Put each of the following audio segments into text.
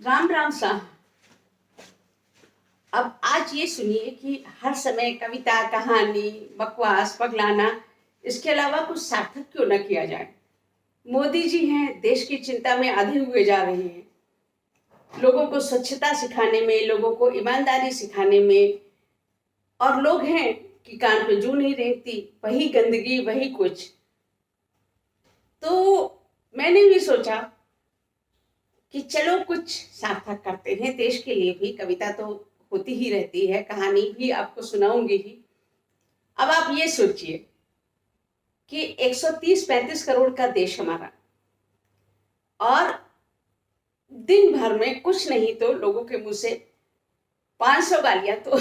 राम राम सा। अब आज ये सुनिए कि हर समय कविता, कहानी, बकवास, पगलाना, इसके अलावा कुछ सार्थक क्यों न किया जाए। मोदी जी हैं, देश की चिंता में आधे हुए जा रहे हैं। लोगों को स्वच्छता सिखाने में, लोगों को ईमानदारी सिखाने में, और लोग हैं कि कान पे जू नहीं रेंगती, वही गंदगी, वही कुछ। तो मैंने भी सोचा कि चलो कुछ सार्थक करते हैं देश के लिए भी। कविता तो होती ही रहती है, कहानी भी आपको सुनाऊंगी ही। अब आप ये सोचिए कि 130-135 करोड़ का देश हमारा, और दिन भर में कुछ नहीं तो लोगों के मुंह से 500 गालियां तो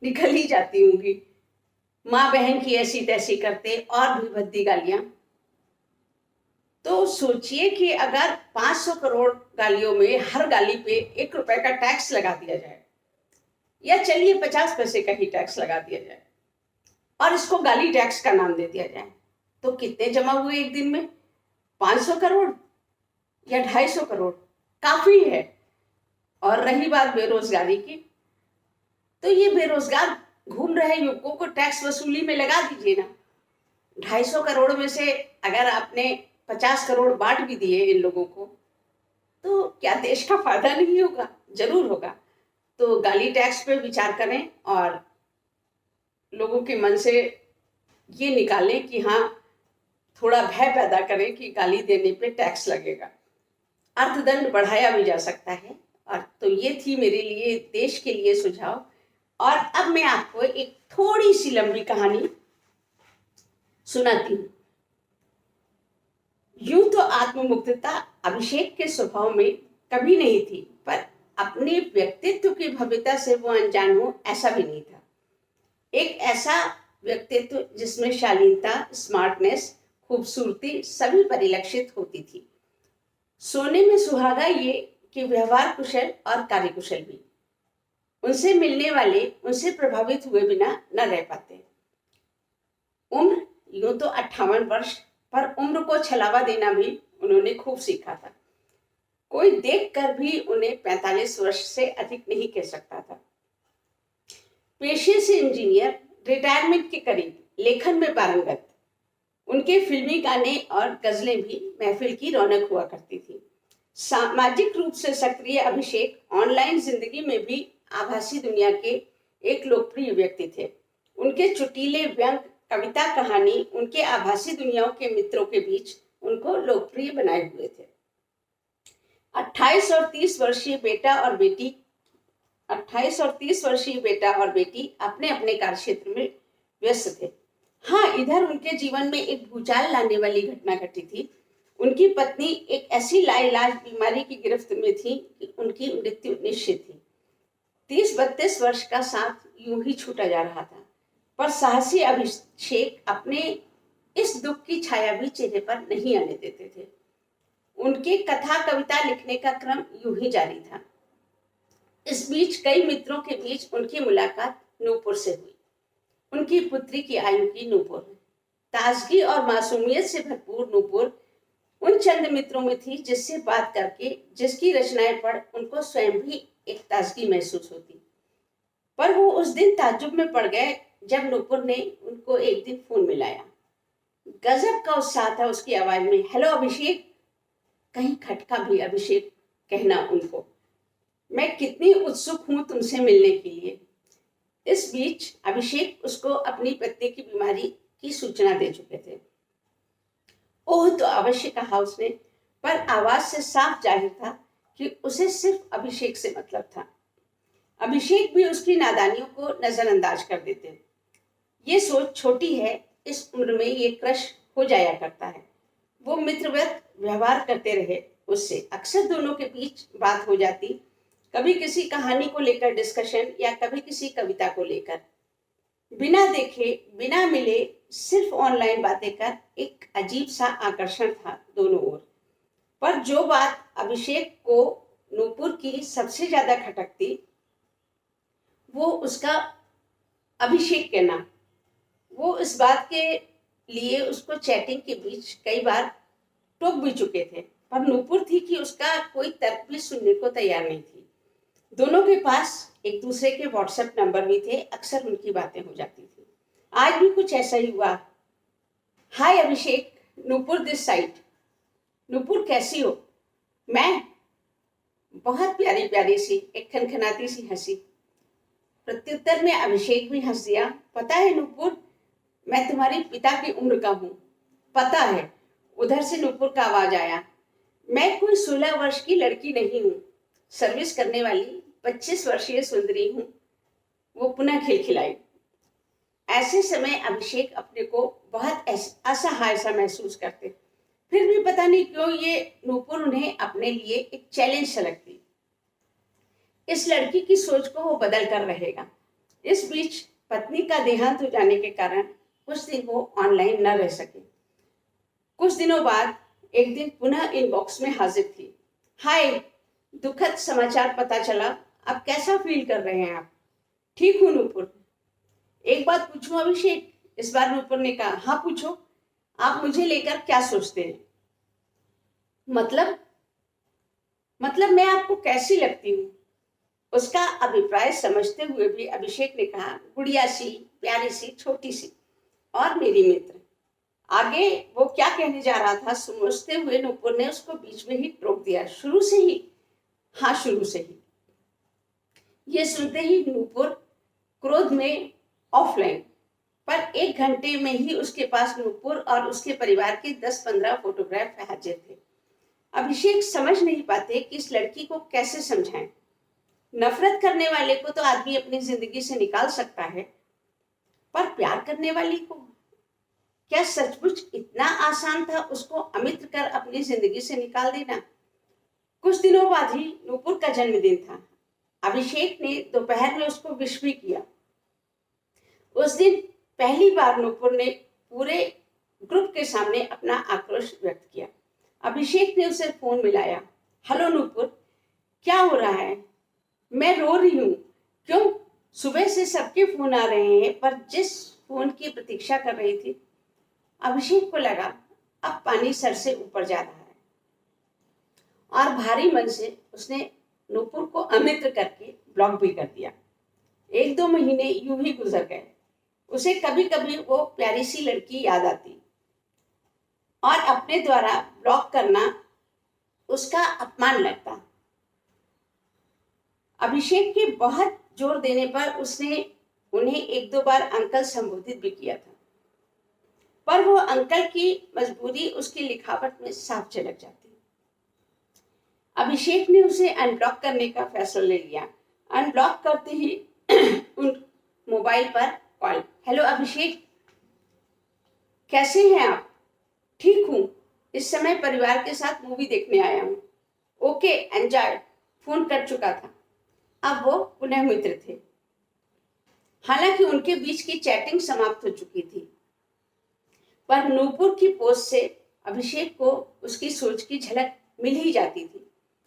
निकल ही जाती होंगी। माँ बहन की ऐसी तैसी करते और भी भद्दी गालियां। तो सोचिए कि अगर 500 करोड़ गालियों में हर गाली पे 1 रुपए का टैक्स लगा दिया जाए, या चलिए 50 पैसे का ही टैक्स लगा दिया जाए, और इसको गाली टैक्स का नाम दे दिया जाए, तो कितने जमा हुए एक दिन में? 500 करोड़ या 250 करोड़? काफी है। और रही बात बेरोजगारी की, तो ये बेरोजगार घूम रहे युवकों को टैक्स वसूली में लगा दीजिए ना। 250 करोड़ में से अगर आपने 50 करोड़ बांट भी दिए इन लोगों को, तो क्या देश का फायदा नहीं होगा? जरूर होगा। तो गाली टैक्स पे विचार करें और लोगों के मन से ये निकालें कि हाँ, थोड़ा भय पैदा करें कि गाली देने पे टैक्स लगेगा। अर्थदंड बढ़ाया भी जा सकता है। और तो ये थी मेरे लिए देश के लिए सुझाव। और अब मैं आपको एक थोड़ी सी लंबी कहानी सुनाती हूँ। यूं तो आत्ममुग्धता अभिषेक के स्वभाव में कभी नहीं थी, पर अपने व्यक्तित्व की भव्यता से वो अनजान हो ऐसा भी नहीं था। एक ऐसा व्यक्तित्व जिसमें शालीनता, स्मार्टनेस, खूबसूरती सभी परिलक्षित होती थी। सोने में सुहागा ये कि व्यवहार कुशल और कार्यकुशल भी। उनसे मिलने वाले उनसे प्रभावित हुए बिना न रह पाते। उम्र यूं तो 58 वर्ष, पर उम्र को छलावा देना भी उन्होंने खूब सीखा था। कोई देखकर भी उन्हें 45 वर्ष से अधिक नहीं कह सकता था। पेशे से इंजीनियर, रिटायरमेंट के करीब, लेखन में पारंगत। उनके फिल्मी गाने और गजलें भी महफिल की रौनक हुआ करती थी। सामाजिक रूप से सक्रिय अभिषेक ऑनलाइन जिंदगी में भी आभासी दुनिया के एक लोकप्रिय व्यक्ति थे। उनके चुटीले व्यंग, कविता, कहानी उनके आभासी दुनियाओं के मित्रों के बीच उनको लोकप्रिय बनाए हुए थे। 28 और 30 वर्षीय बेटा और बेटी 28 और 30 वर्षीय बेटा और बेटी अपने अपने कार्यक्षेत्र में व्यस्त थे। हाँ, इधर उनके जीवन में एक भूचाल लाने वाली घटना घटी थी। उनकी पत्नी एक ऐसी लाइलाज बीमारी की गिरफ्त में थी कि उनकी मृत्यु निश्चित थी। 30-32 वर्ष का साथ यूं ही छूटा जा रहा था, पर साहसी अभिषेक अपने इस दुख की छाया भी चेहरे पर नहीं आने देते थे। उनके कथा कविता लिखने का क्रम यूं ही जारी था। इस बीच कई मित्रों के बीच उनकी मुलाकात नूपुर से हुई। उनकी पुत्री की आयु की नूपुर, ताजगी और मासूमियत से भरपूर नूपुर उन चंद मित्रों में थी जिससे बात करके, जिसकी रचनाएं पढ़ उनको स्वयं भी एक ताजगी महसूस होती। पर वो उस दिन ताज्जुब में पड़ गए जब नूपुर ने उनको एक दिन फोन मिलाया। गजब का उत्साह था उसकी आवाज में। हेलो अभिषेक, कहीं खटका भी अभिषेक कहना उनको। मैं कितनी उत्सुक हूं तुमसे मिलने के लिए। इस बीच अभिषेक उसको अपनी पत्नी की बीमारी की सूचना दे चुके थे। ओह, तो अवश्य कहा उसने, पर आवाज से साफ जाहिर था कि उसे सिर्फ अभिषेक से मतलब था। अभिषेक भी उसकी नादानियों को नजरअंदाज कर देते। ये सोच छोटी है, इस उम्र में ये क्रश हो जाया करता है। वो मित्रवत व्यवहार करते रहे उससे। अक्सर दोनों के बीच बात हो जाती, कभी किसी कहानी को लेकर डिस्कशन, या कभी किसी कविता को लेकर। बिना देखे, बिना मिले, सिर्फ ऑनलाइन बातें कर एक अजीब सा आकर्षण था दोनों ओर। पर जो बात अभिषेक को नूपुर की सबसे ज्यादा खटकती, वो उसका अभिषेक के नाम। वो इस बात के लिए उसको चैटिंग के बीच कई बार टोक भी चुके थे, पर नूपुर थी कि उसका कोई तर्क भी सुनने को तैयार नहीं थी। दोनों के पास एक दूसरे के व्हाट्सएप नंबर भी थे, अक्सर उनकी बातें हो जाती थी। आज भी कुछ ऐसा ही हुआ। हाय अभिषेक, नूपुर दिस साइड। नूपुर कैसी हो? मैं बहुत प्यारी प्यारी सी एक खनखनाती सी हंसी। प्रत्युत्तर में अभिषेक भी हंस दिया। पता है नूपुर, मैं तुम्हारे पिता की उम्र का हूँ। पता है, उधर से नूपुर का आवाज आया। मैं कोई 16 वर्ष की लड़की नहीं हूँ, सर्विस करने वाली 25 वर्षीय सुंदरी हूँ। वो पुनः खिलखिलाई। ऐसे समय अभिषेक अपने को बहुत असहाय सा महसूस करते। फिर भी पता नहीं क्यों ये नूपुर उन्हें अपने लिए एक चैलेंज सा लगती। इस लड़की की सोच को वो बदल कर रहेगा। इस बीच पत्नी का देहांत हो जाने के कारण कुछ दिन वो ऑनलाइन न रह सके। कुछ दिनों बाद एक दिन पुनः इनबॉक्स में हाजिर थी। हाय, दुखद समाचार पता चला। अब कैसा फील कर रहे हैं आप? ठीक हूँ नूपुर। एक बात पूछूं अभिषेक? इस बार नूपुर ने कहा। हाँ पूछो। आप मुझे लेकर क्या सोचते हैं? मतलब मैं आपको कैसी लगती हूँ? उसका अभिप्राय समझते हुए भी अभिषेक ने कहा, गुड़िया सी, प्यारी सी, छोटी सी और मेरी मित्र। आगे वो क्या कहने जा रहा था समझते हुए नूपुर ने उसको बीच में ही रोक दिया। शुरू से ही? हाँ, शुरू से ही। ये सुनते ही नूपुर क्रोध में ऑफलाइन। पर 1 घंटे में ही उसके पास नूपुर और उसके परिवार के 10-15 फोटोग्राफ हाजिर थे। अभिषेक समझ नहीं पाते कि इस लड़की को कैसे समझाएं। नफरत करने वाले को तो आदमी अपनी जिंदगी से निकाल सकता है, पर प्यार करने वाली को क्या सचमुच इतना आसान था उसको अमित्र कर अपनी जिंदगी से निकाल देना? कुछ दिनों बाद ही नूपुर का जन्मदिन था। अभिषेक ने दोपहर में उसको विश भी किया। उस दिन पहली बार नूपुर ने पूरे ग्रुप के सामने अपना आक्रोश व्यक्त किया। अभिषेक ने उसे फोन मिलाया। हेलो नूपुर, क्या हो रहा है? मैं रो रही हूँ। क्यों? सुबह से सबके फोन आ रहे हैं, पर जिस फोन की प्रतीक्षा कर रही थी। अभिषेक को लगा अब पानी सर से ऊपर जा रहा है और भारी मन से उसने नूपुर को अमित्र करके ब्लॉक भी कर दिया। 1-2 महीने यूं ही गुजर गए। उसे कभी कभी वो प्यारी सी लड़की याद आती और अपने द्वारा ब्लॉक करना उसका अपमान लगता। अभिषेक के बहुत जोर देने पर उसने उन्हें 1-2 बार अंकल संबोधित भी किया था, पर वो अंकल की मजबूरी उसकी लिखावट में साफ झलक जाती। अभिषेक ने उसे अनब्लॉक करने का फैसला ले लिया। अनब्लॉक करते ही उन मोबाइल पर कॉल। हेलो अभिषेक, कैसे हैं आप? ठीक हूँ, इस समय परिवार के साथ मूवी देखने आया हूँ। Okay, enjoy. फोन कर चुका था। अब वो पुनः मित्र थे। हालांकि उनके बीच की चैटिंग समाप्त हो चुकी थी, पर नूपुर की पोस्ट से अभिषेक को उसकी सोच की झलक मिल ही जाती थी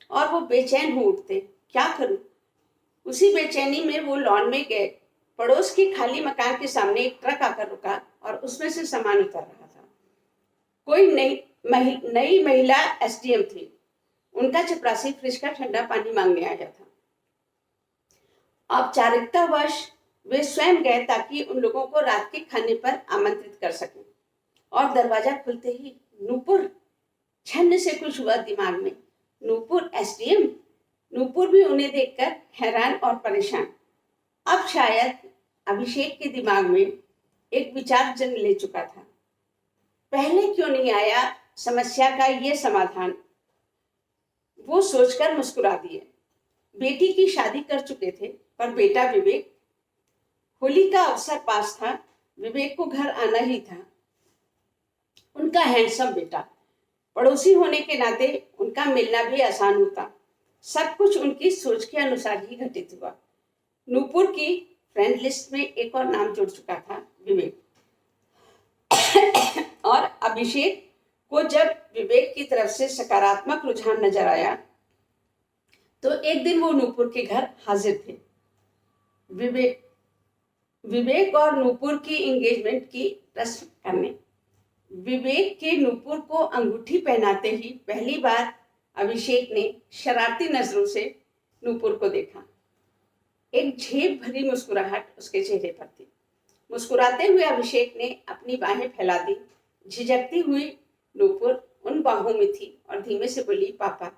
और वो बेचैन हो उठते। क्या करूं? उसी बेचैनी में वो लॉन में गए। पड़ोस के खाली मकान के सामने एक ट्रक आकर रुका और उसमें से सामान उतर रहा था। कोई नई महिला एसडीएम थी। उनका चपरासी फ्रिज का ठंडा पानी मांगने आया था। औपचारिकतावश वे स्वयं गए ताकि उन लोगों को रात के खाने पर आमंत्रित कर सकें। और दरवाजा खुलते ही नूपुर, छन्न से कुछ हुआ दिमाग में। नूपुर एसडीएम? नूपुर भी उन्हें देखकर हैरान और परेशान। अब शायद अभिषेक के दिमाग में एक विचार जन्म ले चुका था। पहले क्यों नहीं आया समस्या का ये समाधान? वो सोचकर मुस्कुरा दिए। बेटी की शादी कर चुके थे, पर बेटा विवेक, होली का अवसर पास था। विवेक को घर आना ही था। उनका हैंडसम बेटा, पड़ोसी होने के नाते उनका मिलना भी आसान होता। सब कुछ उनकी सोच के अनुसार ही घटित हुआ। नूपुर की फ्रेंड लिस्ट में एक और नाम जुड़ चुका था, विवेक। और अभिषेक को जब विवेक की तरफ से सकारात्मक रुझान नजर आया तो एक दिन वो नूपुर के घर हाजिर थे। विवेक और नूपुर की एंगेजमेंट की रस्म करने। विवेक के नूपुर को अंगूठी पहनाते ही पहली बार अभिषेक ने शरारती नजरों से नूपुर को देखा। एक झेप भरी मुस्कुराहट उसके चेहरे पर थी। मुस्कुराते हुए अभिषेक ने अपनी बाहें फैला दी। झिझकती हुई नूपुर उन बाहों में थी और धीमे से बोली, पापा।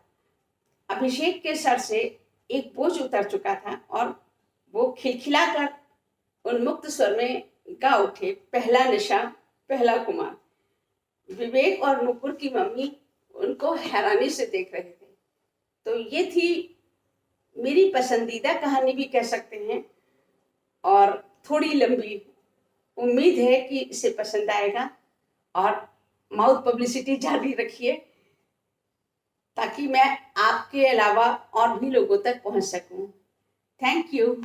अभिषेक के सर से एक बोझ उतर चुका था और वो खिलखिलाकर उन्मुक्त स्वर में गा उठे, पहला नशा पहला कुमार। विवेक और नूपुर की मम्मी उनको हैरानी से देख रहे थे। तो ये थी मेरी पसंदीदा कहानी भी कह सकते हैं, और थोड़ी लंबी। उम्मीद है कि इसे पसंद आएगा और माउथ पब्लिसिटी जारी रखिए ताकि मैं आपके अलावा और भी लोगों तक पहुंच सकूं। Thank you.